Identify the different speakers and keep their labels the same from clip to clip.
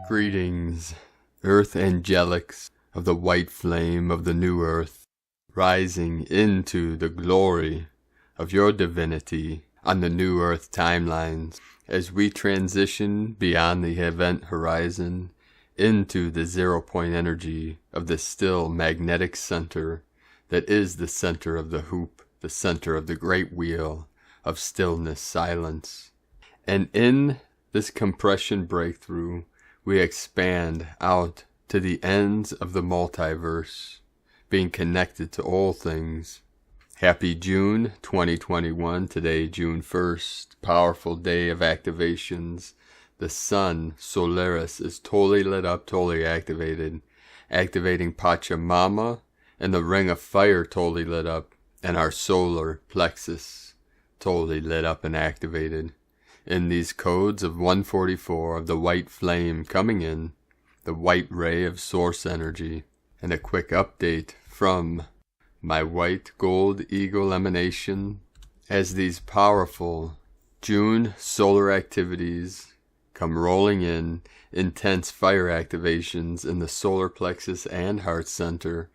Speaker 1: Greetings, Earth Angelics of the white flame of the new Earth, rising into the glory of your divinity on the new Earth timelines as we transition beyond the event horizon into the 0-point energy of the still magnetic center that is the center of the hoop, the center of the great wheel of stillness, silence. And in this compression breakthrough, we expand out to the ends of the multiverse, being connected to all things. Happy June 2021, today June 1st, powerful day of activations. The sun, Solaris, is totally lit up, totally activated, activating Pachamama, and the ring of fire totally lit up, and our solar plexus totally lit up and activated. In these codes of 144 of the white flame coming in, the white ray of source energy, and a quick update from my white gold eagle emanation as these powerful June solar activities come rolling in, intense fire activations in the solar plexus and heart center.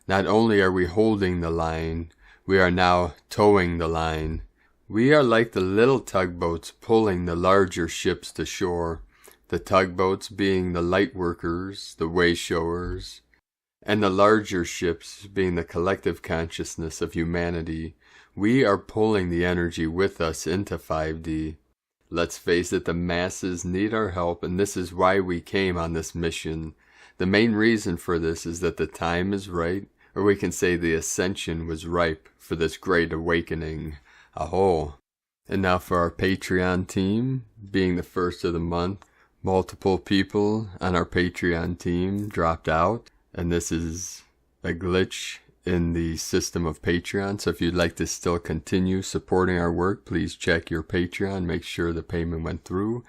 Speaker 1: Not only are we holding the line, we are now towing the line. We are like the little tugboats pulling the larger ships to shore, the tugboats being the light workers, the wayshowers, and the larger ships being the collective consciousness of humanity. We are pulling the energy with us into 5D. Let's face it, the masses need our help, and this is why we came on this mission. The main reason for this is that the time is right, or we can say the ascension was ripe for this great awakening. Aho. And now for our Patreon team, being the first of the month, multiple people on our Patreon team dropped out, and this is a glitch in the system of Patreon. So if you'd like to still continue supporting our work, please check your Patreon, make sure the payment went through.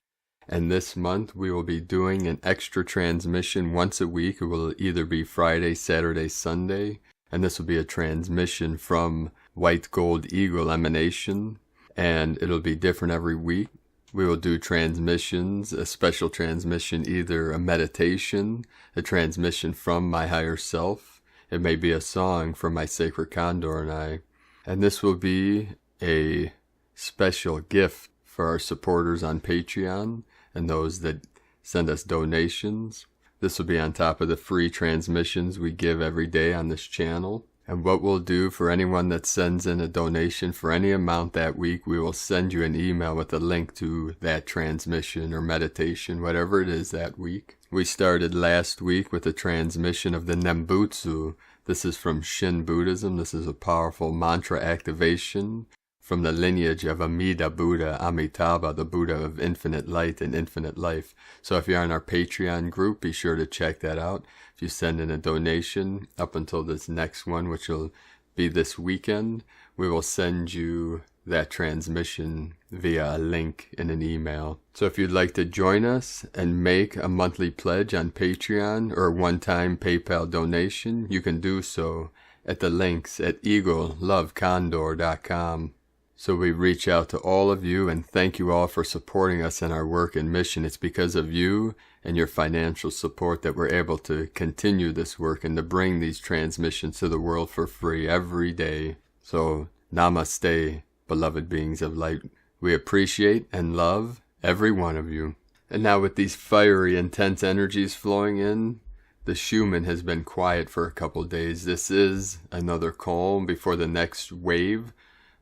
Speaker 1: And this month we will be doing an extra transmission once a week. It will either be Friday, Saturday, Sunday, and this will be a transmission from White Gold Eagle Emanation, and it'll be different every week. We will do transmissions, a special transmission, either a meditation, a transmission from my higher self. It may be a song from my sacred Condor and I. And this will be a special gift for our supporters on Patreon and those that send us donations. This will be on top of the free transmissions we give every day on this channel. And what we'll do for anyone that sends in a donation for any amount that week, we will send you an email with a link to that transmission or meditation, whatever it is that week. We started last week with a transmission of the Nembutsu. This is from Shin Buddhism. This is a powerful mantra activation from the lineage of Amida Buddha, Amitabha, the Buddha of infinite light and infinite life. So if you're on our Patreon group, be sure to check that out. If you send in a donation up until this next one, which will be this weekend, we will send you that transmission via a link in an email. So if you'd like to join us and make a monthly pledge on Patreon or a one-time PayPal donation, you can do so at the links at eaglelovecondor.com. So we reach out to all of you and thank you all for supporting us in our work and mission. It's because of you and your financial support that we're able to continue this work and to bring these transmissions to the world for free every day. So Namaste, beloved beings of light. We appreciate and love every one of you. And now with these fiery, intense energies flowing in, the Schumann has been quiet for a couple days. This is another calm before the next wave.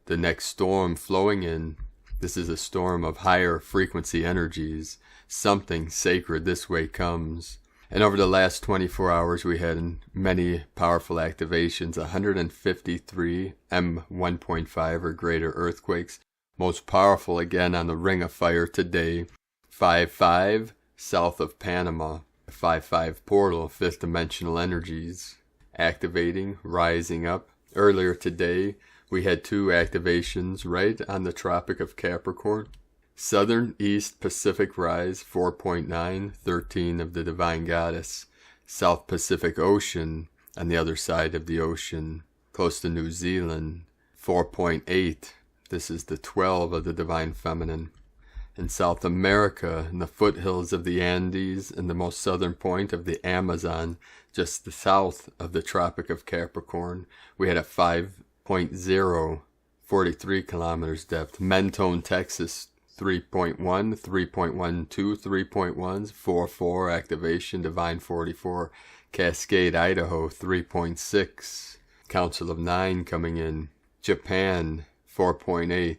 Speaker 1: The next storm flowing in. This is a storm of higher frequency energies. Something sacred this way comes. And over the last 24 hours, we had many powerful activations, 153 M1.5 or greater earthquakes. Most powerful again on the Ring of Fire today, 5-5 south of Panama. 5-5 portal, fifth dimensional energies activating, rising up. Earlier today, we had two activations right on the Tropic of Capricorn. Southern East Pacific Rise 4.9, 13 of the Divine Goddess. South Pacific Ocean on the other side of the ocean, close to New Zealand 4.8. This is the 12 of the Divine Feminine. In South America, in the foothills of the Andes and the most southern point of the Amazon, just the south of the Tropic of Capricorn, we had a 5.0, 43 kilometers depth. Mentone, Texas, 3.1, 3.12, 3.1s, 4.4 activation, Divine 44. Cascade, Idaho, 3.6. Council of 9 coming in. Japan, 4.8.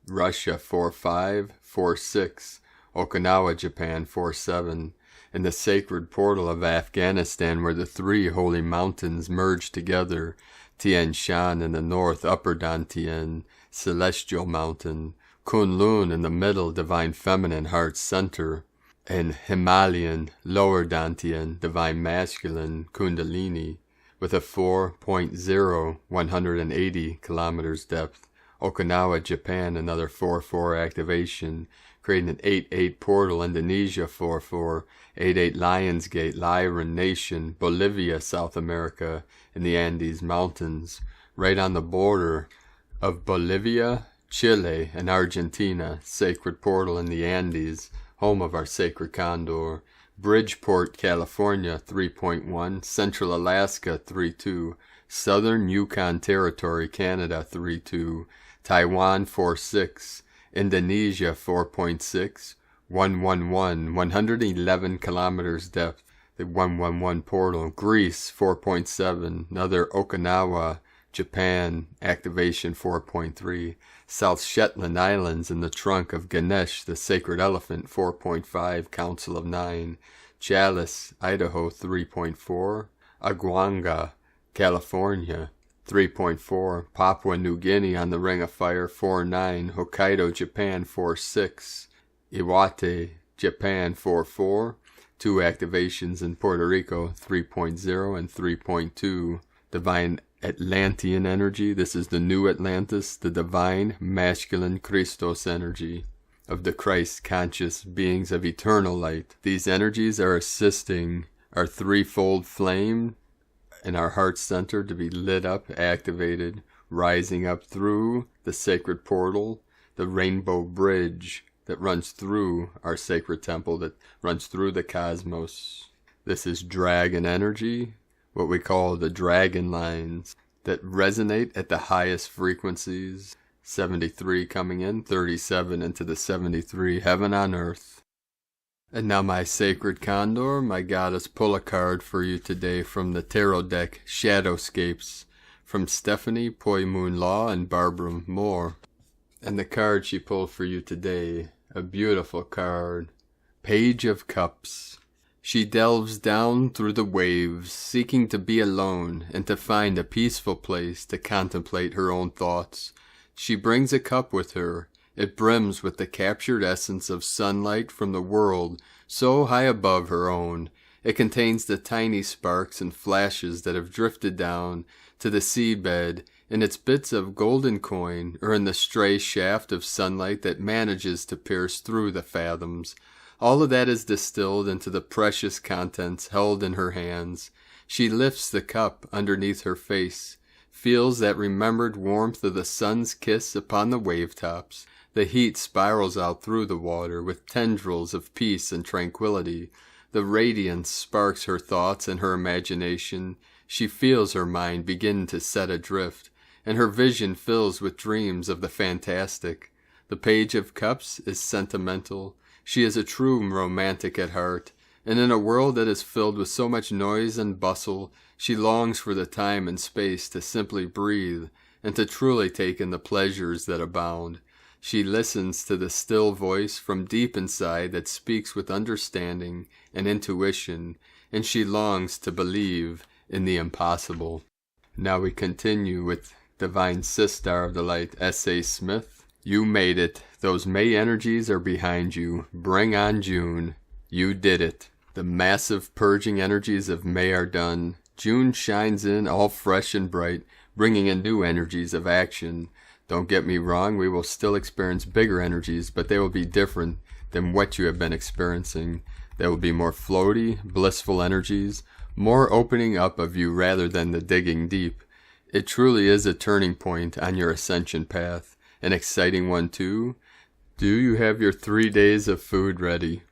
Speaker 1: Russia, 4.5, 4.6. Okinawa, Japan, 4.7. In the sacred portal of Afghanistan, where the three holy mountains merge together, Tian Shan in the north, Upper Dantian, Celestial Mountain, Kunlun in the middle, Divine Feminine, Heart Center, and Himalayan, Lower Dantian, Divine Masculine, Kundalini, with a 4.0, 180 kilometers depth. Okinawa, Japan, another 4.4 activation, creating an 8.8 portal. Indonesia, 4.4, 8.8 Lionsgate, Lyran Nation, Bolivia, South America, in the Andes Mountains, right on the border of Bolivia, Chile, and Argentina. Sacred portal in the Andes, home of our sacred Condor. Bridgeport, California, 3.1. Central Alaska, 3.2. Southern Yukon Territory, Canada, 3.2. Taiwan, 4.6. Indonesia, 4.6. 111, 111 kilometers depth. The 111 portal. Greece, 4.7. Another Okinawa, Japan, activation 4.3. South Shetland Islands in the trunk of Ganesh, the sacred elephant, 4.5. Council of 9. Chalice, Idaho, 3.4. Aguanga, California, 3.4. Papua New Guinea on the Ring of Fire, 4.9. Hokkaido, Japan, 4.6. Iwate, Japan, 4.4. 2 activations in Puerto Rico, 3.0 and 3.2. Divine Atlantean energy. This is the new Atlantis, the divine masculine Christos energy of the Christ conscious beings of eternal light. These energies are assisting our threefold flame in our heart center to be lit up, activated, rising up through the sacred portal, the rainbow bridge that runs through our sacred temple, that runs through the cosmos. This is dragon energy, what we call the dragon lines that resonate at the highest frequencies. 73 coming in, 37 into the 73, heaven on earth. And now my sacred Condor, my goddess, pull a card for you today from the tarot deck, Shadowscapes, from Stephanie Poi Moon Law and Barbara Moore. And the card she pulled for you today, a beautiful card, Page of Cups. She delves down through the waves, seeking to be alone and to find a peaceful place to contemplate her own thoughts. She brings a cup with her. It brims with the captured essence of sunlight from the world so high above her own. It contains the tiny sparks and flashes that have drifted down to the seabed, in its bits of golden coin, or in the stray shaft of sunlight that manages to pierce through the fathoms. All of that is distilled into the precious contents held in her hands. She lifts the cup underneath her face, feels that remembered warmth of the sun's kiss upon the wave-tops. The heat spirals out through the water with tendrils of peace and tranquility. The radiance sparks her thoughts and her imagination. She feels her mind begin to set adrift, and her vision fills with dreams of the fantastic. The Page of Cups is sentimental. She is a true romantic at heart, and in a world that is filled with so much noise and bustle, she longs for the time and space to simply breathe and to truly take in the pleasures that abound. She listens to the still voice from deep inside that speaks with understanding and intuition, and she longs to believe in the impossible. Now we continue with Divine Sister of the Light, S.A. Smith. You made it. Those May energies are behind you. Bring on June. You did it. The massive purging energies of May are done. June shines in all fresh and bright, bringing in new energies of action. Don't get me wrong, we will still experience bigger energies, but they will be different than what you have been experiencing. They will be more floaty, blissful energies, more opening up of you rather than the digging deep. It truly is a turning point on your ascension path, an exciting one too. Do you have your 3 days of food ready?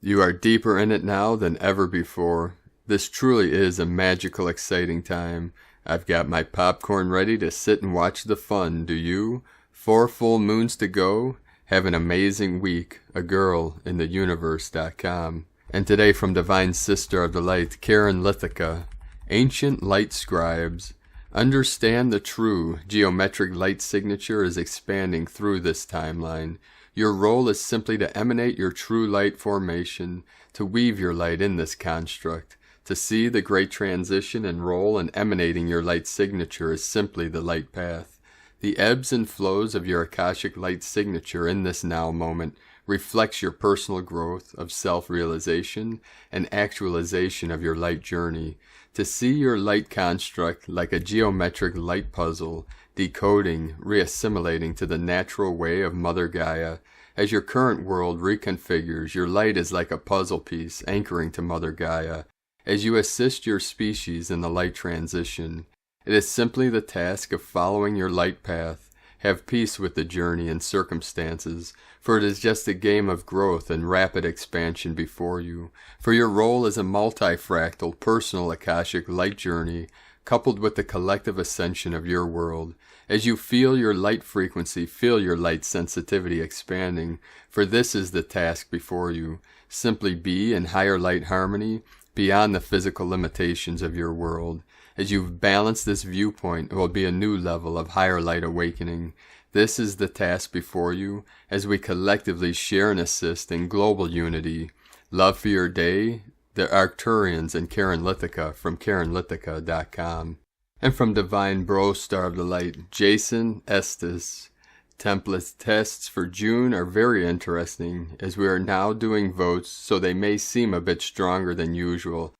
Speaker 1: You are deeper in it now than ever before. This truly is a magical, exciting time. I've got my popcorn ready to sit and watch the fun. Do you? 4 full moons to go. Have an amazing week. A girl in the universe.com. And today from Divine Sister of the Light, Karen Lithica. Ancient Light Scribes. Understand the true geometric light signature is expanding through this timeline. Your role is simply to emanate your true light formation, to weave your light in this construct. To see the great transition and role in emanating your light signature is simply the light path. The ebbs and flows of your Akashic light signature in this now moment reflects your personal growth of self-realization and actualization of your light journey. To see your light construct like a geometric light puzzle, decoding, reassimilating to the natural way of Mother Gaia. As your current world reconfigures, your light is like a puzzle piece anchoring to Mother Gaia. As you assist your species in the light transition, it is simply the task of following your light path. Have peace with the journey and circumstances, for it is just a game of growth and rapid expansion before you. For your role is a multifractal, personal Akashic light journey, coupled with the collective ascension of your world. As you feel your light frequency, feel your light sensitivity expanding, for this is the task before you. Simply be in higher light harmony, beyond the physical limitations of your world. As you've balanced this viewpoint, it will be a new level of higher light awakening. This is the task before you, as we collectively share and assist in global unity. Love for your day, the Arcturians and Karen Lithica from KarenLithica.com. And from Divine Bro Star of the Light, Jason Estes. Template tests for June are very interesting, as we are now doing votes, so they may seem a bit stronger than usual.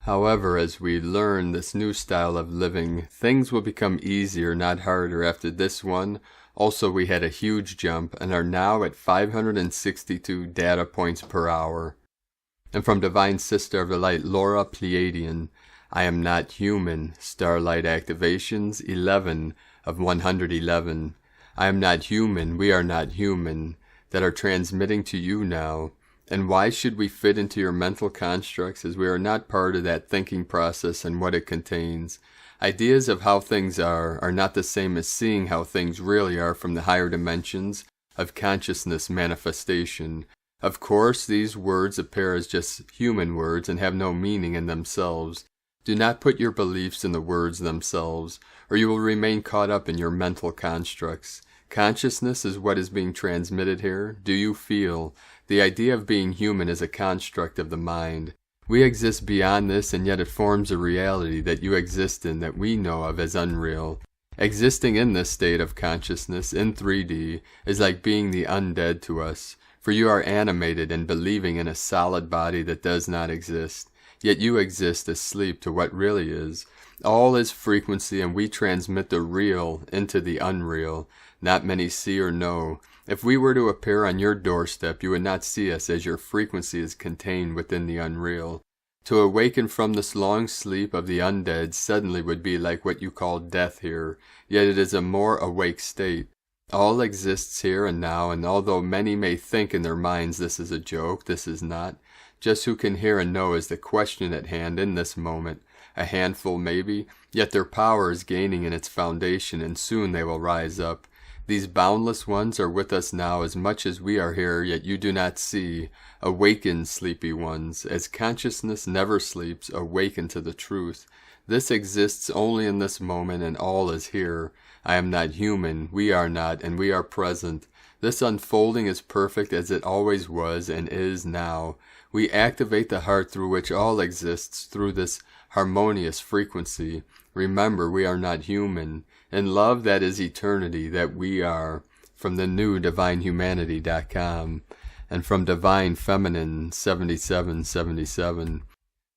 Speaker 1: However, as we learn this new style of living, things will become easier, not harder after this one. Also, we had a huge jump and are now at 562 data points per hour. And from Divine Sister of the Light, Laura Pleiadian, I am not human. Starlight activations, 11 of 111. I am not human, we are not human, that are transmitting to you now. And why should we fit into your mental constructs, as we are not part of that thinking process and what it contains? Ideas of how things are not the same as seeing how things really are from the higher dimensions of consciousness manifestation. Of course, these words appear as just human words and have no meaning in themselves. Do not put your beliefs in the words themselves, or you will remain caught up in your mental constructs. Consciousness is what is being transmitted here. Do you feel? The idea of being human is a construct of the mind. We exist beyond this, and yet it forms a reality that you exist in that we know of as unreal. Existing in this state of consciousness in 3D is like being the undead to us, for you are animated and believing in a solid body that does not exist. Yet you exist asleep to what really is. All is frequency, and we transmit the real into the unreal. Not many see or know. If we were to appear on your doorstep, you would not see us, as your frequency is contained within the unreal. To awaken from this long sleep of the undead suddenly would be like what you call death here, yet it is a more awake state. All exists here and now, and although many may think in their minds this is a joke, this is not. Just who can hear and know is the question at hand in this moment. A handful maybe, yet their power is gaining in its foundation, and soon they will rise up. These boundless ones are with us now as much as we are here, yet you do not see. Awaken, sleepy ones. As consciousness never sleeps, awaken to the truth. This exists only in this moment, and all is here. I am not human, we are not, and we are present. This unfolding is perfect as it always was and is now. We activate the heart through which all exists through this harmonious frequency. Remember, we are not human. In love, that is eternity, that we are. From the new DivineHumanity.com. And from Divine Feminine 7777.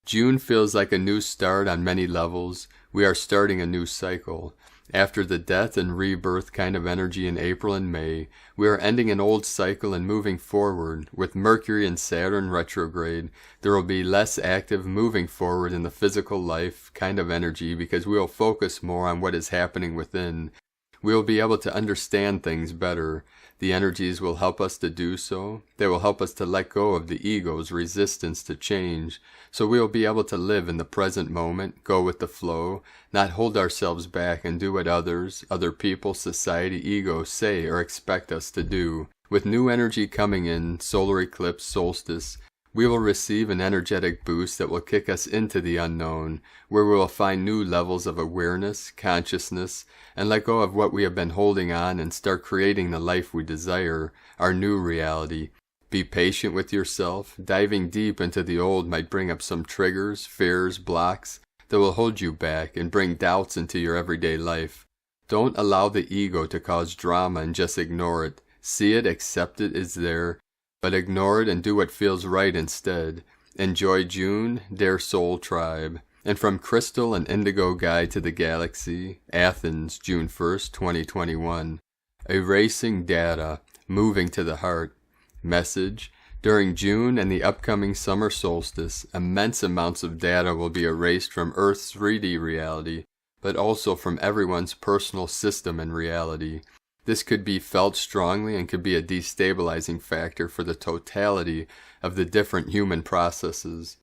Speaker 1: June feels like a new start on many levels. We are starting a new cycle. After the death and rebirth kind of energy in April and May, we are ending an old cycle and moving forward. With Mercury and Saturn retrograde, there will be less active moving forward in the physical life kind of energy because we will focus more on what is happening within. We will be able to understand things better. The energies will help us to do so. They will help us to let go of the ego's resistance to change. So we will be able to live in the present moment, go with the flow, not hold ourselves back and do what others, other people, society, ego say or expect us to do. With new energy coming in, solar eclipse, solstice, we will receive an energetic boost that will kick us into the unknown, where we will find new levels of awareness, consciousness, and let go of what we have been holding on and start creating the life we desire, our new reality. Be patient with yourself. Diving deep into the old might bring up some triggers, fears, blocks that will hold you back and bring doubts into your everyday life. Don't allow the ego to cause drama and just ignore it. See it, accept it is there, but ignore it and do what feels right instead. Enjoy June, dear soul tribe. And from Crystal and Indigo Guide to the Galaxy, Athens, June 1st, 2021. Erasing data, moving to the heart. Message: during June and the upcoming summer solstice, immense amounts of data will be erased from Earth's 3D reality, but also from everyone's personal system and reality. This could be felt strongly and could be a destabilizing factor for the totality of the different human processes.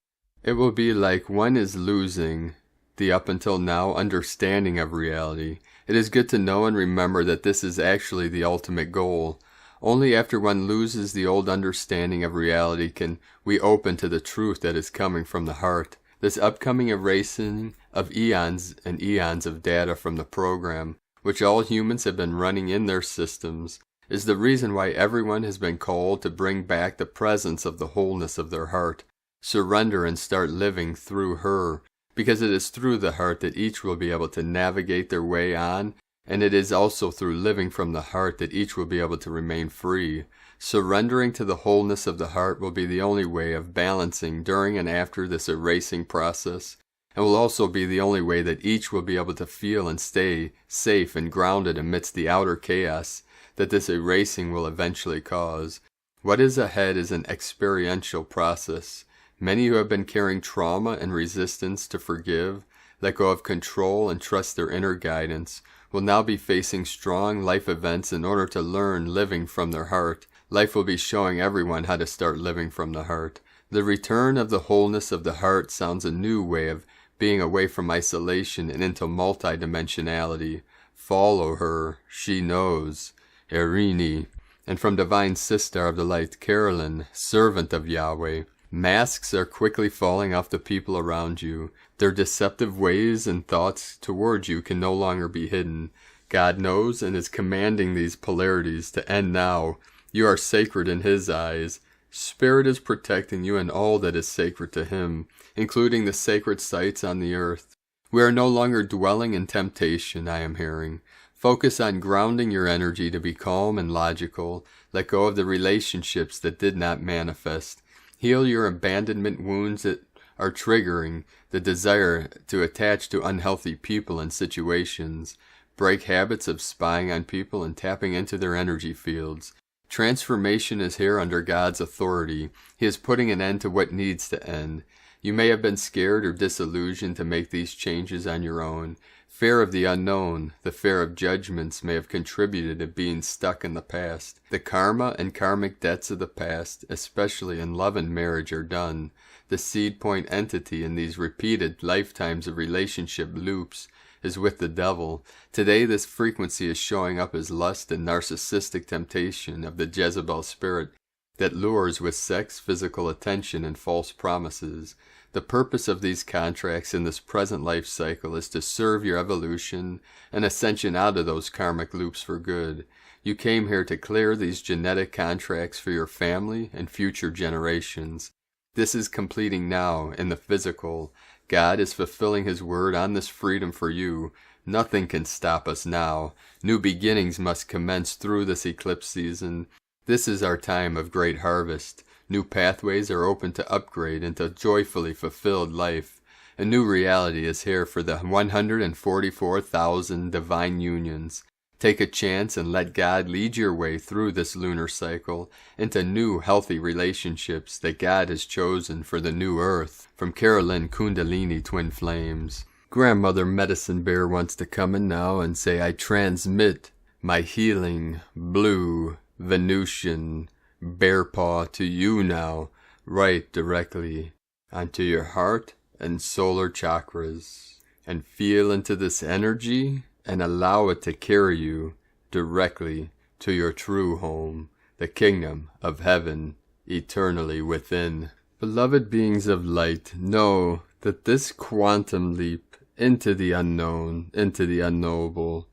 Speaker 1: It will be like one is losing the up until now understanding of reality. It is good to know and remember that this is actually the ultimate goal. Only after one loses the old understanding of reality can we open to the truth that is coming from the heart. This upcoming erasing of eons and eons of data from the program, which all humans have been running in their systems, is the reason why everyone has been called to bring back the presence of the wholeness of their heart. Surrender and start living through her, because it is through the heart that each will be able to navigate their way on, and it is also through living from the heart that each will be able to remain free. Surrendering to the wholeness of the heart will be the only way of balancing during and after this erasing process, and will also be the only way that each will be able to feel and stay safe and grounded amidst the outer chaos that this erasing will eventually cause. What is ahead is an experiential process. Many who have been carrying trauma and resistance to forgive, let go of control and trust their inner guidance, will now be facing strong life events in order to learn living from their heart. Life will be showing everyone how to start living from the heart. The return of the wholeness of the heart sounds a new way of being away from isolation and into multidimensionality. Follow her, she knows. Erini. And from Divine Sister of the Light, Carolyn, servant of Yahweh. Masks are quickly falling off the people around you. Their deceptive ways and thoughts toward you can no longer be hidden. God knows and is commanding these polarities to end now. You are sacred in His eyes. Spirit is protecting you and all that is sacred to Him, including the sacred sites on the earth. We are no longer dwelling in temptation, I am hearing. Focus on grounding your energy to be calm and logical. Let go of the relationships that did not manifest. Heal your abandonment wounds that are triggering the desire to attach to unhealthy people and situations. Break habits of spying on people and tapping into their energy fields. Transformation is here under God's authority. He is putting an end to what needs to end. You may have been scared or disillusioned to make these changes on your own. Fear of the unknown, the fear of judgments may have contributed to being stuck in the past. The karma and karmic debts of the past, especially in love and marriage, are done. The seed point entity in these repeated lifetimes of relationship loops is with the devil. Today this frequency is showing up as lust and narcissistic temptation of the Jezebel spirit that lures with sex, physical attention, and false promises. The purpose of these contracts in this present life cycle is to serve your evolution and ascension out of those karmic loops for good. You came here to clear these genetic contracts for your family and future generations. This is completing now in the physical. God is fulfilling His word on this freedom for you. Nothing can stop us now. New beginnings must commence through this eclipse season. This is our time of great harvest. New pathways are open to upgrade into joyfully fulfilled life. A new reality is here for the 144,000 divine unions. Take a chance and let God lead your way through this lunar cycle into new healthy relationships that God has chosen for the new earth. From Carolyn Kundalini Twin Flames. Grandmother Medicine Bear wants to come in now and say, I transmit my healing blue Venusian bear paw to you now, right directly onto your heart and solar chakras, and feel into this energy and allow it to carry you directly to your true home, the kingdom of heaven, eternally within. Beloved beings of light, know that this quantum leap into the unknown, into the unknowable,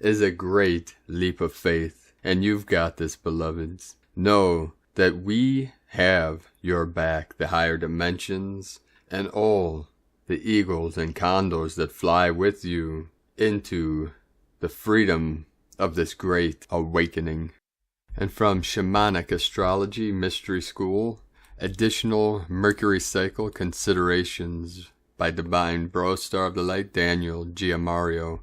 Speaker 1: is a great leap of faith. And you've got this, beloveds. Know that we have your back, the higher dimensions, and all the eagles and condors that fly with you into the freedom of this great awakening. And from Shamanic Astrology Mystery School, additional Mercury Cycle Considerations by Divine Bro Star of the Light Daniel Giamario,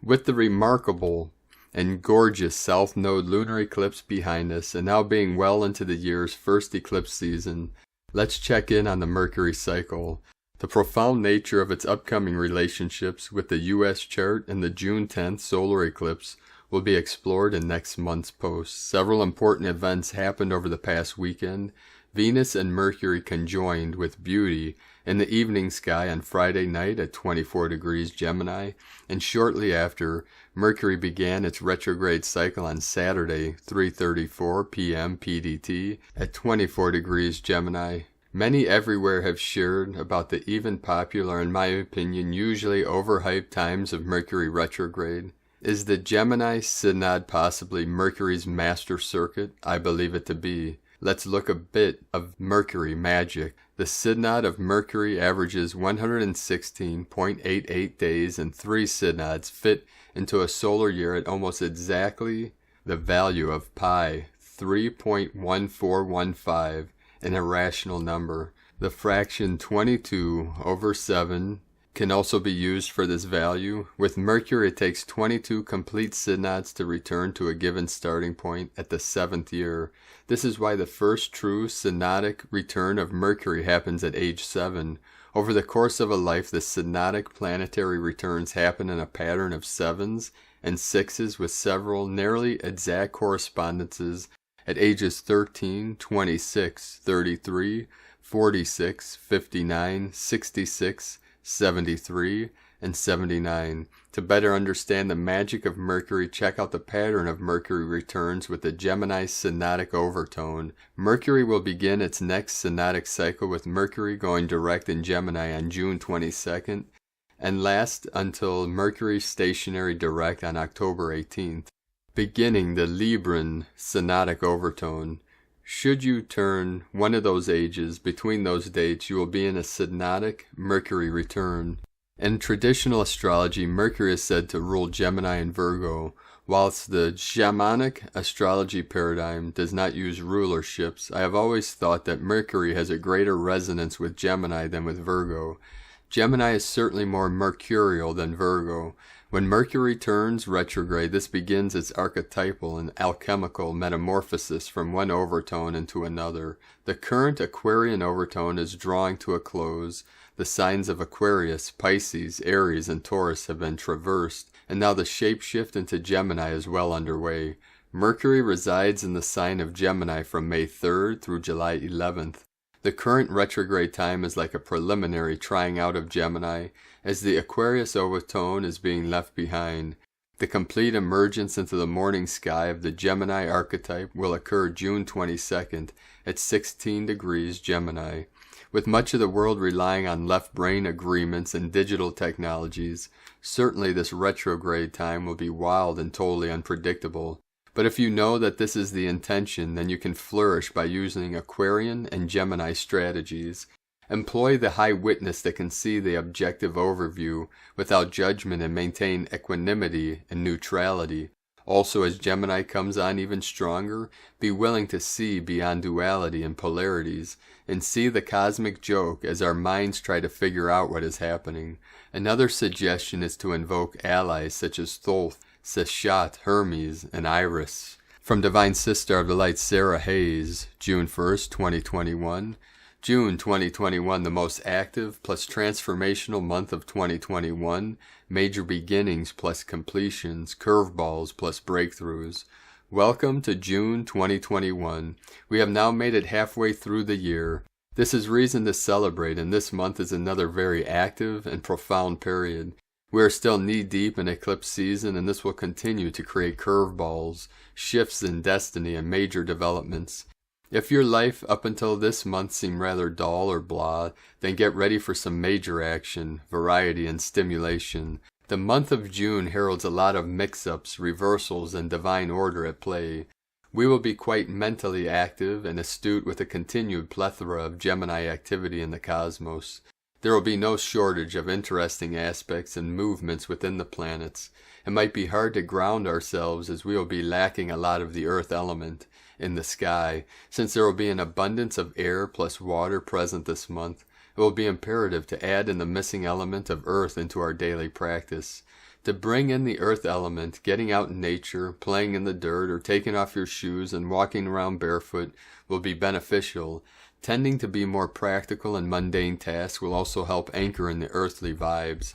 Speaker 1: with the remarkable and gorgeous South Node lunar eclipse behind us, and now being well into the year's first eclipse season, let's check in on the Mercury cycle, the profound nature of its upcoming relationships with the U.S. chart, and the June 10th solar eclipse will be explored in next month's post. Several important events happened over the past weekend. Venus and Mercury conjoined with beauty in the evening sky on Friday night at 24 degrees Gemini, and shortly after, Mercury began its retrograde cycle on Saturday, 3:34 p.m. PDT at 24 degrees Gemini. Many everywhere have shared about the even popular, in my opinion, usually overhyped times of Mercury retrograde. Is the Gemini Synod possibly Mercury's master circuit? I believe it to be. Let's look a bit of Mercury magic. The Synod of Mercury averages 116.88 days, and 3 Synods fit into a solar year at almost exactly the value of pi, 3.1415, an irrational number. The fraction 22/7 can also be used for this value. With Mercury, it takes 22 complete synods to return to a given starting point at the 7th year. This is why the first true synodic return of Mercury happens at age 7. Over the course of a life, the synodic planetary returns happen in a pattern of 7s and 6s, with several nearly exact correspondences at ages 13, 26, 33, 46, 59, 66, 73, and 79. To better understand the magic of Mercury, check out the pattern of Mercury returns with the Gemini synodic overtone. Mercury will begin its next synodic cycle with Mercury going direct in Gemini on June 22nd and last until Mercury stationary direct on October 18th, beginning the Libran synodic overtone. Should you turn one of those ages between those dates, you will be in a synodic Mercury return. In traditional astrology, Mercury is said to rule Gemini and Virgo. Whilst the shamanic astrology paradigm does not use rulerships, I have always thought that Mercury has a greater resonance with Gemini than with Virgo. Gemini is certainly more mercurial than Virgo. When Mercury turns retrograde, this begins its archetypal and alchemical metamorphosis from one overtone into another. The current Aquarian overtone is drawing to a close. The signs of Aquarius, Pisces, Aries, and Taurus have been traversed, and now the shapeshift into Gemini is well underway. Mercury resides in the sign of Gemini from May 3rd through July 11th. The current retrograde time is like a preliminary trying out of Gemini, as the Aquarius overtone is being left behind. The complete emergence into the morning sky of the Gemini archetype will occur June 22nd at 16 degrees Gemini. With much of the world relying on left-brain agreements and digital technologies, certainly this retrograde time will be wild and totally unpredictable. But if you know that this is the intention, then you can flourish by using Aquarian and Gemini strategies. Employ the high witness that can see the objective overview without judgment and maintain equanimity and neutrality. Also, as Gemini comes on even stronger, be willing to see beyond duality and polarities, and see the cosmic joke as our minds try to figure out what is happening. Another suggestion is to invoke allies such as Thoth, Seshat, Hermes, and Iris. From Divine Sister of the Light Sarah Hayes, June 1st, 2021. June 2021, the most active plus transformational month of 2021, major beginnings plus completions, curveballs plus breakthroughs. Welcome to June 2021. We have now made it halfway through the year. This is reason to celebrate, and this month is another very active and profound period. We are still knee-deep in eclipse season, and this will continue to create curveballs, shifts in destiny, and major developments. If your life up until this month seemed rather dull or blah, then get ready for some major action, variety, and stimulation. The month of June heralds a lot of mix-ups, reversals, and divine order at play. We will be quite mentally active and astute with a continued plethora of Gemini activity in the cosmos. There will be no shortage of interesting aspects and movements within the planets. It might be hard to ground ourselves as we will be lacking a lot of the earth element in the sky. Since there will be an abundance of air plus water present this month, it will be imperative to add in the missing element of earth into our daily practice. To bring in the earth element, getting out in nature, playing in the dirt, or taking off your shoes and walking around barefoot will be beneficial. Tending to be more practical and mundane tasks will also help anchor in the earthly vibes.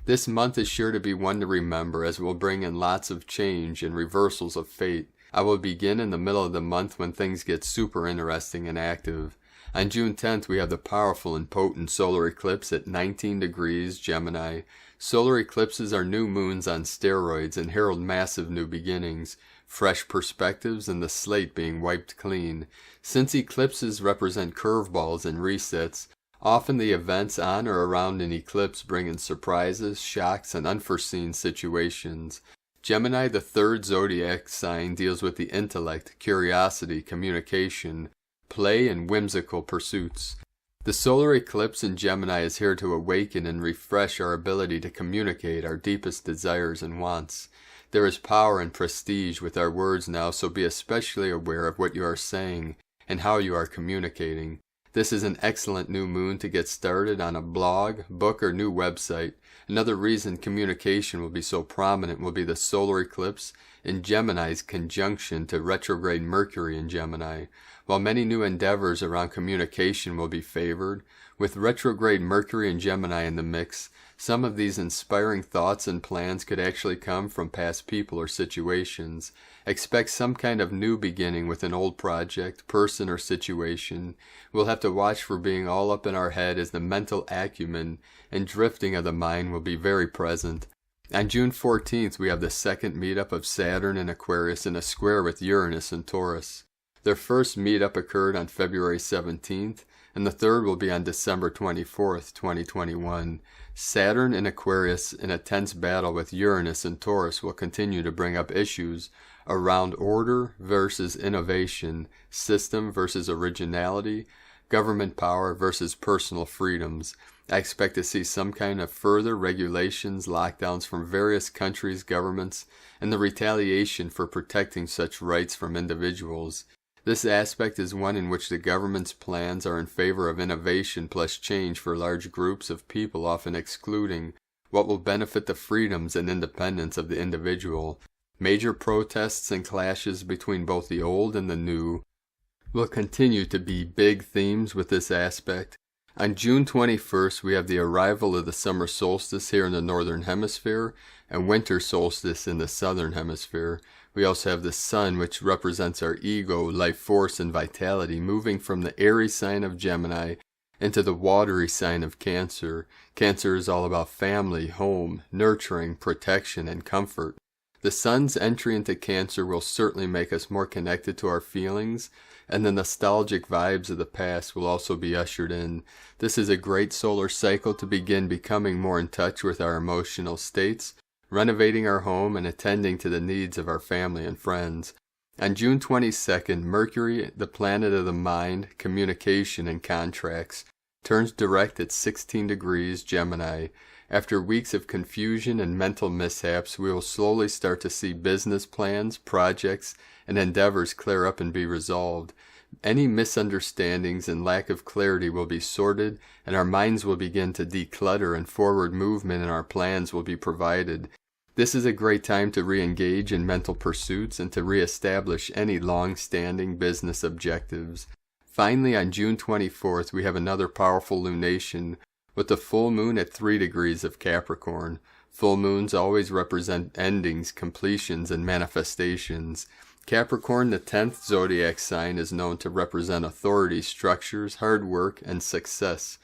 Speaker 1: This month is sure to be one to remember, as it will bring in lots of change and reversals of fate. I will begin in the middle of the month when things get super interesting and active. On June 10th, we have the powerful and potent solar eclipse at 19 degrees Gemini. Solar eclipses are new moons on steroids and herald massive new beginnings, fresh perspectives, and the slate being wiped clean. Since eclipses represent curveballs and resets, often the events on or around an eclipse bring in surprises, shocks, and unforeseen situations. Gemini, the third zodiac sign, deals with the intellect, curiosity, communication, play, and whimsical pursuits. The solar eclipse in Gemini is here to awaken and refresh our ability to communicate our deepest desires and wants. There is power and prestige with our words now, so be especially aware of what you are saying and how you are communicating. This is an excellent new moon to get started on a blog, book, or new website. Another reason communication will be so prominent will be the solar eclipse in Gemini's conjunction to retrograde Mercury in Gemini. While many new endeavors around communication will be favored, with retrograde Mercury and Gemini in the mix, some of these inspiring thoughts and plans could actually come from past people or situations. Expect some kind of new beginning with an old project, person, or situation. We'll have to watch for being all up in our head, as the mental acumen and drifting of the mind will be very present. On June 14th, we have the second meetup of Saturn and Aquarius in a square with Uranus and Taurus. Their first meetup occurred on February 17th, and the third will be on December 24th, 2021. Saturn and Aquarius in a tense battle with Uranus and Taurus will continue to bring up issues around order versus innovation, system versus originality, government power versus personal freedoms. I expect to see some kind of further regulations, lockdowns from various countries' governments, and the retaliation for protecting such rights from individuals. This aspect is one in which the government's plans are in favor of innovation plus change for large groups of people, often excluding what will benefit the freedoms and independence of the individual. Major protests and clashes between both the old and the new will continue to be big themes with this aspect. On June 21st, we have the arrival of the summer solstice here in the northern hemisphere and winter solstice in the southern hemisphere. We also have the sun, which represents our ego, life force, and vitality, moving from the airy sign of Gemini into the watery sign of Cancer. Cancer is all about family, home, nurturing, protection, and comfort. The sun's entry into Cancer will certainly make us more connected to our feelings, and the nostalgic vibes of the past will also be ushered in. This is a great solar cycle to begin becoming more in touch with our emotional states, renovating our home, and attending to the needs of our family and friends. On June 22nd, Mercury, the planet of the mind, communication, and contracts, turns direct at 16 degrees Gemini, After weeks of confusion and mental mishaps, we will slowly start to see business plans, projects, and endeavors clear up and be resolved. Any misunderstandings and lack of clarity will be sorted, and our minds will begin to declutter, and forward movement in our plans will be provided. This is a great time to re-engage in mental pursuits and to re-establish any long-standing business objectives. Finally, on June 24th, we have another powerful lunation with the full moon at 3 degrees of Capricorn. Full moons always represent endings, completions, and manifestations. Capricorn, the 10th zodiac sign, is known to represent authority, structures, hard work, and success.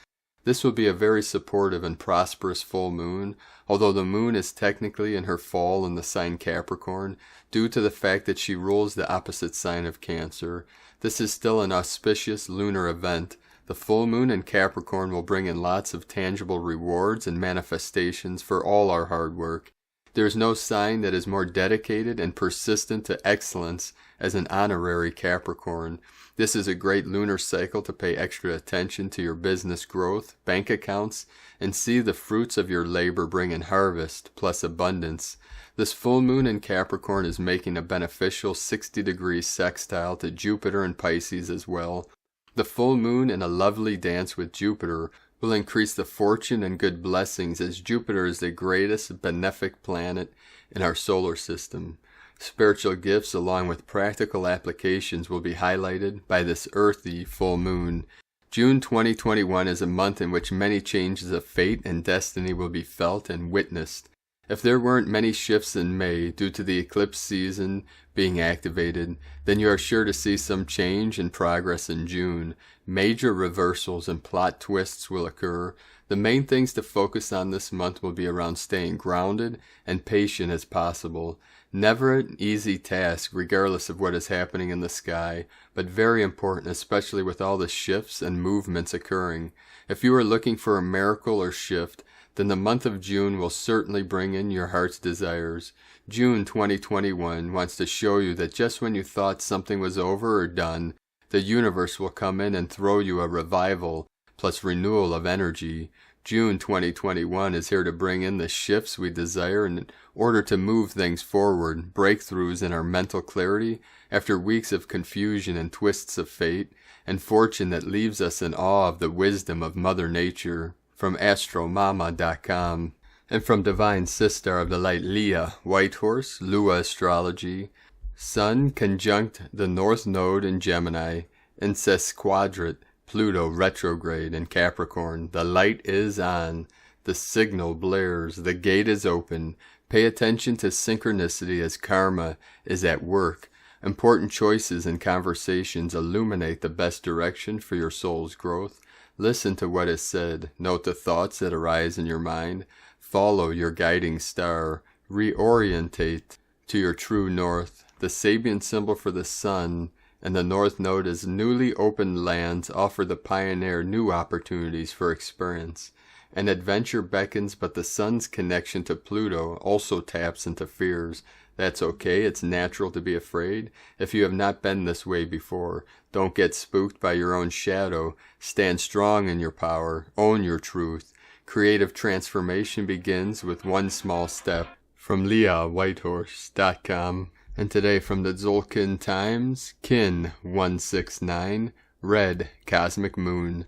Speaker 1: This will be a very supportive and prosperous full moon, although the moon is technically in her fall in the sign Capricorn, due to the fact that she rules the opposite sign of Cancer. This is still an auspicious lunar event. The full moon in Capricorn will bring in lots of tangible rewards and manifestations for all our hard work. There is no sign that is more dedicated and persistent to excellence as an honorary Capricorn. This is a great lunar cycle to pay extra attention to your business growth, bank accounts, and see the fruits of your labor bring in harvest, plus abundance. This full moon in Capricorn is making a beneficial 60-degree sextile to Jupiter and Pisces as well. The full moon in a lovely dance with Jupiter will increase the fortune and good blessings, as Jupiter is the greatest benefic planet in our solar system. Spiritual gifts along with practical applications will be highlighted by this earthy full moon. June 2021 is a month in which many changes of fate and destiny will be felt and witnessed. If there weren't many shifts in May due to the eclipse season being activated, then you are sure to see some change and progress in June. Major reversals and plot twists will occur. The main things to focus on this month will be around staying grounded and patient as possible. Never an easy task regardless of what is happening in the sky, but very important, especially with all the shifts and movements occurring. If you are looking for a miracle or shift, then the month of June will certainly bring in your heart's desires. June 2021 wants to show you that just when you thought something was over or done, the universe will come in and throw you a revival plus renewal of energy. June 2021 is here to bring in the shifts we desire in order to move things forward, breakthroughs in our mental clarity after weeks of confusion and twists of fate, and fortune that leaves us in awe of the wisdom of Mother Nature. From astromama.com, and from Divine Sister of the Light Leah, White Horse, Lua Astrology. Sun conjunct the North Node in Gemini, in Sesquadrate, Pluto retrograde in Capricorn. The light is on, the signal blares, the gate is open. Pay attention to synchronicity as karma is at work. Important choices and conversations illuminate the best direction for your soul's growth. Listen to what is said. Note the thoughts that arise in your mind. Follow your guiding star. Reorientate to your true north. The Sabian symbol for the sun and the North Node as newly opened lands offer the pioneer new opportunities for experience. An adventure beckons, but the sun's connection to Pluto also taps into fears. That's okay, it's natural to be afraid. If you have not been this way before, don't get spooked by your own shadow. Stand strong in your power. Own your truth. Creative transformation begins with one small step. From LeahWhitehorse.com. And today from the Tzolk'in Times, Kin 169, Red Cosmic Moon.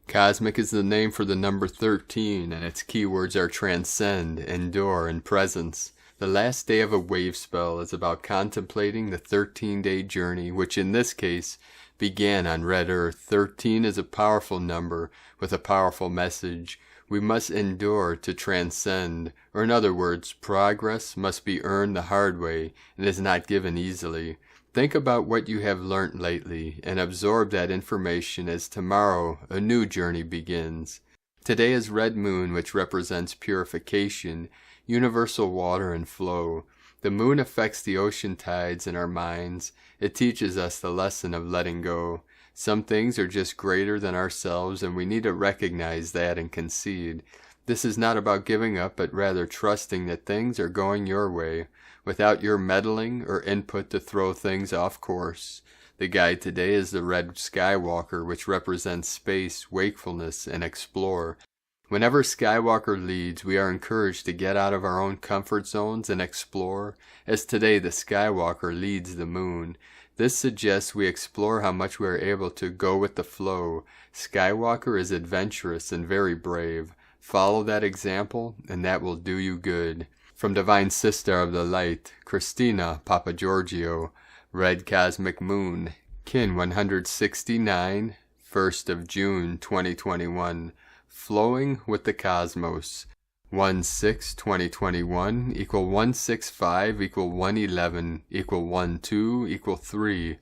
Speaker 1: Cosmic is the name for the number 13, and its keywords are transcend, endure, and presence. The last day of a wave spell is about contemplating the 13-day journey, which in this case began on Red Earth. 13 is a powerful number with a powerful message. We must endure to transcend, or in other words, progress must be earned the hard way and is not given easily. Think about what you have learnt lately and absorb that information as tomorrow a new journey begins. Today is Red Moon, which represents purification, universal water and flow. The moon affects the ocean tides in our minds. It teaches us the lesson of letting go. Some things are just greater than ourselves, and we need to recognize that and concede. This is not about giving up, but rather trusting that things are going your way, without your meddling or input to throw things off course. The guide today is the Red Skywalker, which represents space, wakefulness, and explore. Whenever Skywalker leads, we are encouraged to get out of our own comfort zones and explore, as today the Skywalker leads the moon. This suggests we explore how much we are able to go with the flow. Skywalker is adventurous and very brave. Follow that example, and that will do you good. From Divine Sister of the Light, Christina Papa Giorgio, Red Cosmic Moon, Kin 169, 1st of June 2021. Flowing with the Cosmos. 1/6/2021 equal 165 equal 111 equal 12 equal 3.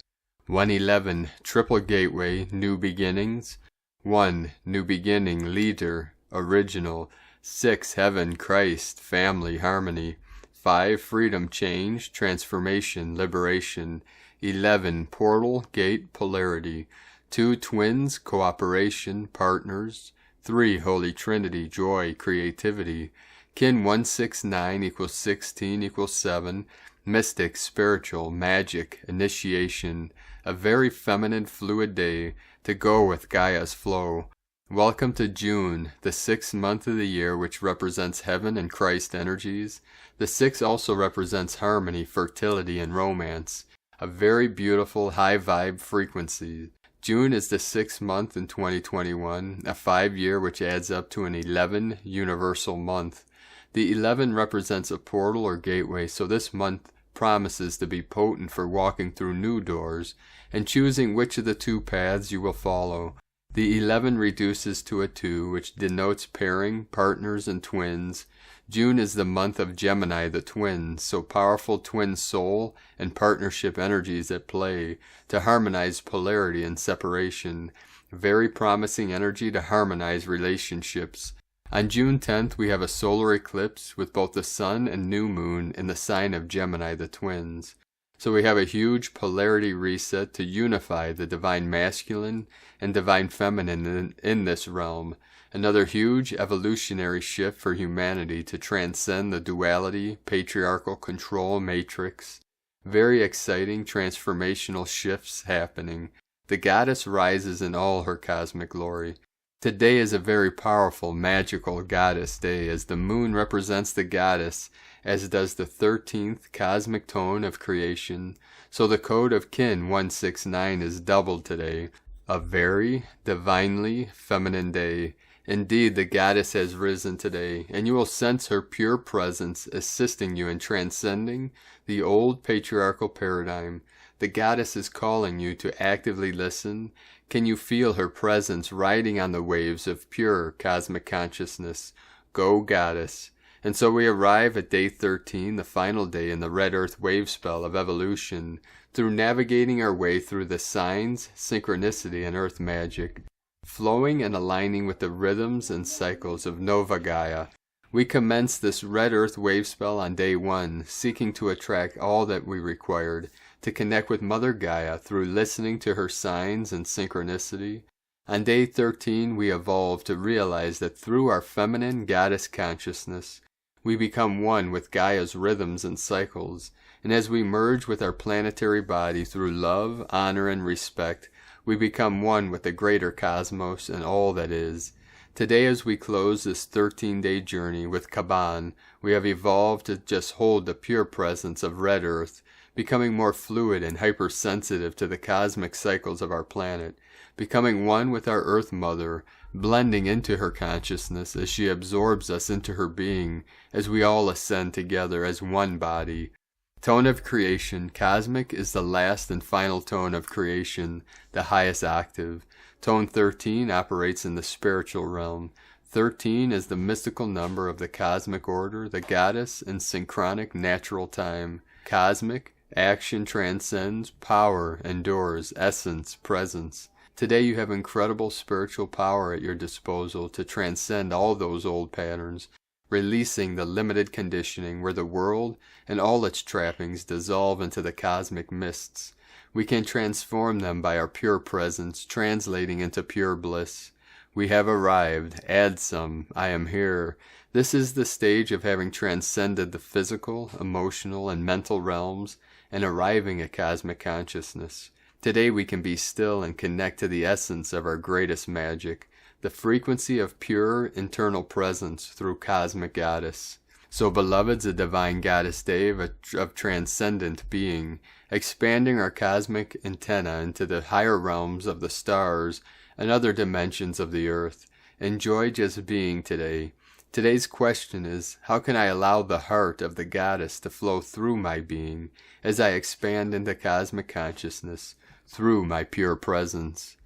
Speaker 1: 111 Triple Gateway, New Beginnings. 1 New Beginning, Leader, Original. 6 Heaven, Christ, Family, Harmony. 5 Freedom, Change, Transformation, Liberation. 11 Portal, Gate, Polarity. 2 Twins, Cooperation, Partners. 3 Holy Trinity, Joy, Creativity. Kin 169 equals 16 equals 7. Mystic, Spiritual, Magic, Initiation. A very feminine, fluid day to go with Gaia's flow. Welcome to June, the 6th month of the year, which represents heaven and Christ energies. The 6 also represents harmony, fertility, and romance. A very beautiful, high vibe frequency. June is the 6th month in 2021, a 5-year which adds up to an 11 universal month. The 11 represents a portal or gateway, so this month promises to be potent for walking through new doors and choosing which of the 2 paths you will follow. The 11 reduces to a 2, which denotes pairing, partners, and twins. June is the month of Gemini, the twin, so powerful twin soul and partnership energies at play to harmonize polarity and separation. Very promising energy to harmonize relationships. On June 10th, we have a solar eclipse with both the sun and new moon in the sign of Gemini, the twins. So we have a huge polarity reset to unify the divine masculine and divine feminine in this realm. Another huge evolutionary shift for humanity to transcend the duality, patriarchal control matrix. Very exciting transformational shifts happening. The goddess rises in all her cosmic glory. Today is a very powerful, magical goddess day, as the moon represents the goddess, as does the 13th cosmic tone of creation. So the code of Kin 169 is doubled today. A very divinely feminine day. Indeed, the goddess has risen today, and you will sense her pure presence assisting you in transcending the old patriarchal paradigm. The goddess is calling you to actively listen. Can you feel her presence riding on the waves of pure cosmic consciousness? Go, goddess. And so we arrive at day 13, the final day in the red earth wave spell of evolution, through navigating our way through the signs, synchronicity, and earth magic. Flowing and aligning with the rhythms and cycles of Nova Gaia. We commence this red earth wave spell on day 1, seeking to attract all that we required, to connect with Mother Gaia through listening to her signs and synchronicity. On day 13, we evolve to realize that through our feminine goddess consciousness, we become one with Gaia's rhythms and cycles, and as we merge with our planetary body through love, honor, and respect, we become one with the greater cosmos and all that is. Today, as we close this 13-day journey with Kaban, we have evolved to just hold the pure presence of Red Earth, becoming more fluid and hypersensitive to the cosmic cycles of our planet, becoming one with our Earth Mother, blending into her consciousness as she absorbs us into her being, as we all ascend together as one body. Tone of creation, cosmic, is the last and final tone of creation, the highest octave. Tone 13 operates in the spiritual realm. 13 is the mystical number of the cosmic order, the goddess, and synchronic natural time. Cosmic, action transcends, power endures, essence, presence. Today you have incredible spiritual power at your disposal to transcend all those old patterns, releasing the limited conditioning where the world and all its trappings dissolve into the cosmic mists. We can transform them by our pure presence, translating into pure bliss. We have arrived. Add some. I am here. This is the stage of having transcended the physical, emotional, and mental realms and arriving at cosmic consciousness. Today we can be still and connect to the essence of our greatest magic, the frequency of pure internal presence through Cosmic Goddess. So beloved's a Divine Goddess Day of transcendent being, expanding our cosmic antenna into the higher realms of the stars and other dimensions of the earth. Enjoy just being today. Today's question is, how can I allow the heart of the goddess to flow through my being as I expand into cosmic consciousness through my pure presence?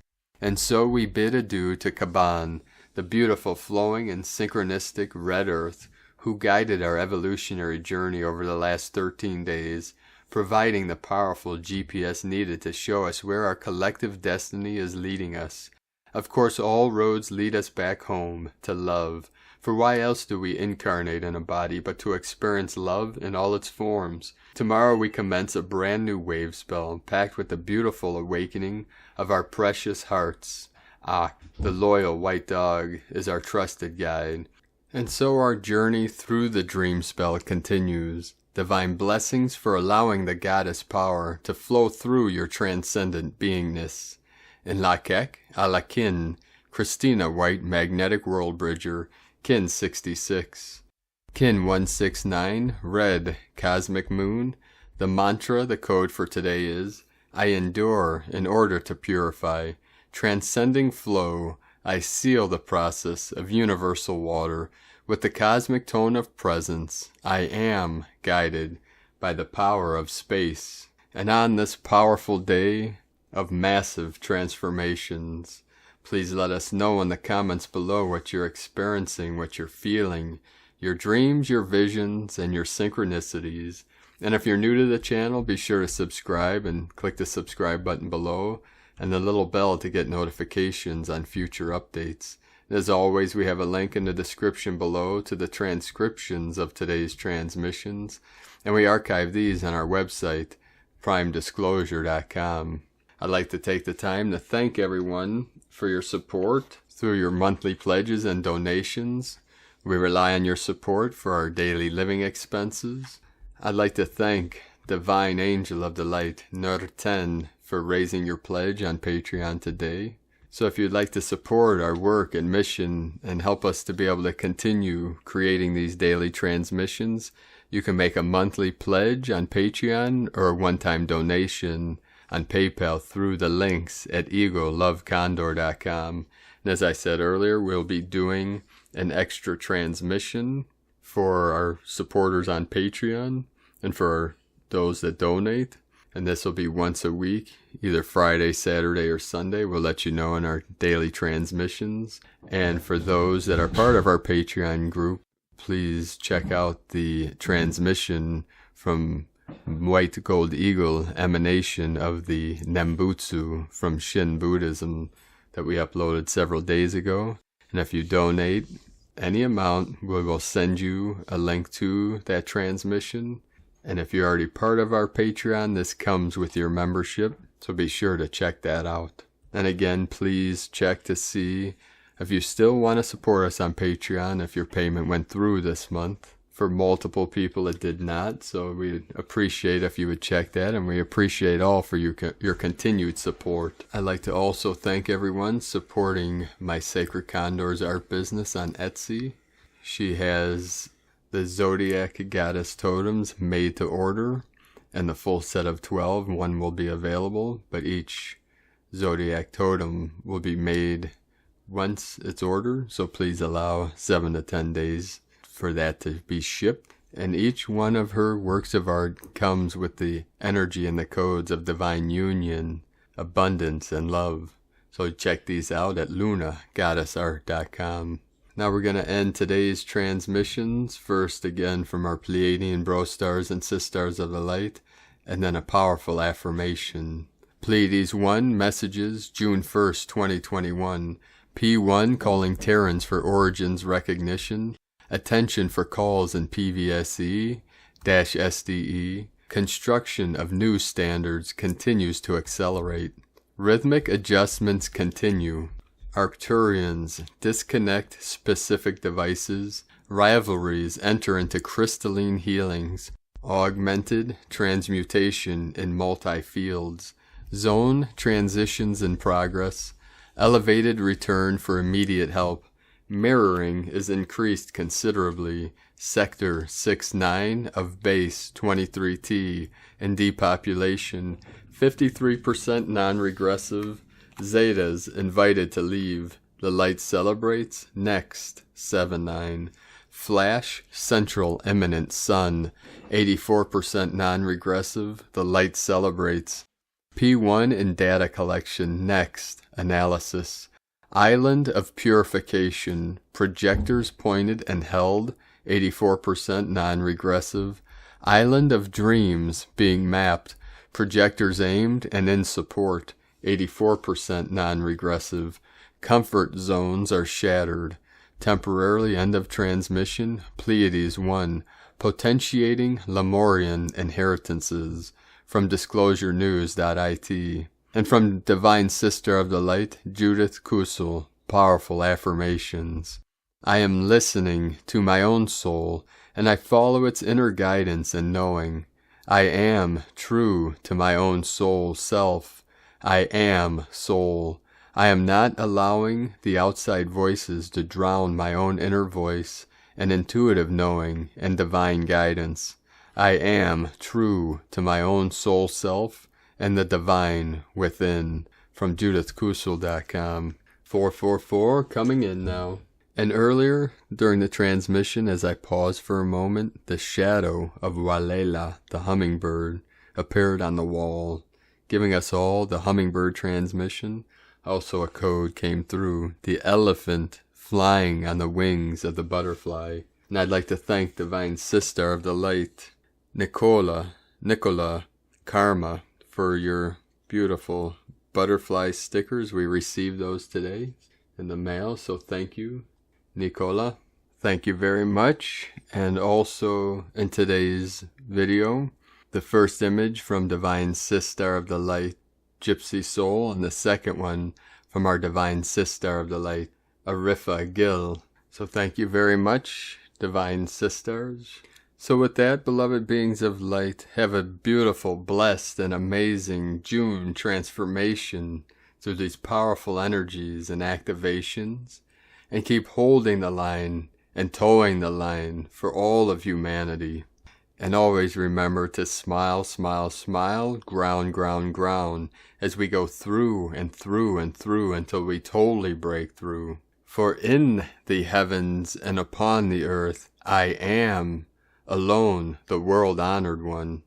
Speaker 1: And so we bid adieu to Kwan, the beautiful flowing and synchronistic red earth who guided our evolutionary journey over the last 13 days, providing the powerful GPS needed to show us where our collective destiny is leading us. Of course, all roads lead us back home, to love, for why else do we incarnate in a body but to experience love in all its forms? Tomorrow we commence a brand new wave spell, packed with the beautiful awakening of our precious hearts. The loyal white dog is our trusted guide. And so our journey through the dream spell continues. Divine blessings for allowing the goddess power to flow through your transcendent beingness. In Lakek, Alakin, Christina White, Magnetic World Bridger, Kin 66. Kin 169, Red, Cosmic Moon. The mantra, the code for today is, I endure in order to purify. Transcending flow, I seal the process of universal water with the cosmic tone of presence. I am guided by the power of space. And on this powerful day of massive transformations, please let us know in the comments below what you're experiencing, what you're feeling, your dreams, your visions, and your synchronicities. And if you're new to the channel, be sure to subscribe and click the subscribe button below and the little bell to get notifications on future updates. As always, we have a link in the description below to the transcriptions of today's transmissions, and we archive these on our website, primedisclosure.com. I'd like to take the time to thank everyone for your support through your monthly pledges and donations. We rely on your support for our daily living expenses. I'd like to thank Divine Angel of the Light, Nur10, for raising your pledge on Patreon today. So if you'd like to support our work and mission and help us to be able to continue creating these daily transmissions, you can make a monthly pledge on Patreon or a one-time donation on PayPal through the links at egolovecondor.com. And as I said earlier, we'll be doing an extra transmission for our supporters on Patreon and for those that donate. And this will be once a week, either Friday, Saturday, or Sunday. We'll let you know in our daily transmissions. And for those that are part of our Patreon group, please check out the transmission from White Gold Eagle emanation of the Nembutsu from Shin Buddhism that we uploaded several days ago. And if you donate any amount, we will send you a link to that transmission. And if you're already part of our Patreon, this comes with your membership, so be sure to check that out. And again, please check to see if you still want to support us on Patreon, if your payment went through this month. For multiple people, it did not, so we'd appreciate if you would check that, and we appreciate all for your continued support. I'd like to also thank everyone supporting my Sacred Condor's art business on Etsy. She has the Zodiac Goddess totems made to order, and the full set of 12. One will be available, but each Zodiac totem will be made once it's ordered, so please allow 7 to 10 days for that to be shipped. And each one of her works of art comes with the energy and the codes of divine union, abundance, and love. So check these out at lunagoddessart.com. Now we're going to end today's transmissions, first again from our Pleiadian bro stars and sisters of the light, and then a powerful affirmation. Pleiades 1 messages, June 1st, 2021. P1 calling Terrans for origins recognition. Attention for calls in PVSE-SDE. Construction of new standards continues to accelerate. Rhythmic adjustments continue. Arcturians disconnect specific devices. Rivalries enter into crystalline healings. Augmented transmutation in multi-fields. Zone transitions in progress. Elevated return for immediate help. Mirroring is increased considerably. Sector 6-9 of base 23T in depopulation. 53% non-regressive. Zetas invited to leave. The light celebrates. Next 7-9. Flash central imminent sun. 84% non-regressive. The light celebrates. P1 in data collection. Next analysis. Island of purification. Projectors pointed and held. 84% non-regressive. Island of dreams being mapped. Projectors aimed and in support. 84% non-regressive. Comfort zones are shattered. Temporarily end of transmission. Pleiades 1. Potentiating Lemurian inheritances. From disclosurenews.it. And from Divine Sister of the Light, Judith Kusel. Powerful affirmations. I am listening to my own soul, and I follow its inner guidance and knowing. I am true to my own soul self. I am soul. I am not allowing the outside voices to drown my own inner voice and intuitive knowing and divine guidance. I am true to my own soul self and the divine within. From JudithKusel.com. 444 coming in now. And earlier, during the transmission, as I paused for a moment, the shadow of Walela, the hummingbird, appeared on the wall, giving us all the hummingbird transmission. Also a code came through, the elephant flying on the wings of the butterfly. And I'd like to thank Divine Sister of the Light, Nicola Karma, for your beautiful butterfly stickers. We received those today in the mail, so thank you, Nicola. Thank you very much. And also in today's video, the first image from Divine Sister of the Light, Gypsy Soul, and the second one from our Divine Sister of the Light, Arifa Gill. So thank you very much, Divine Sisters. So with that, beloved beings of light, have a beautiful, blessed, and amazing June transformation through these powerful energies and activations, and keep holding the line and towing the line for all of humanity. And always remember to smile, smile, smile, ground, ground, ground, as we go through and through and through until we totally break through. For in the heavens and upon the earth, I am alone, the world-honored one,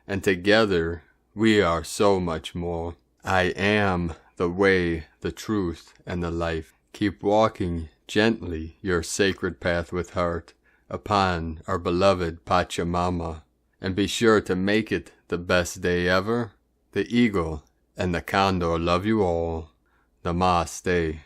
Speaker 1: and together we are so much more. I am the way, the truth, and the life. Keep walking gently your sacred path with heart upon our beloved Pachamama, and be sure to make it the best day ever. The eagle and the condor love you all. Namaste.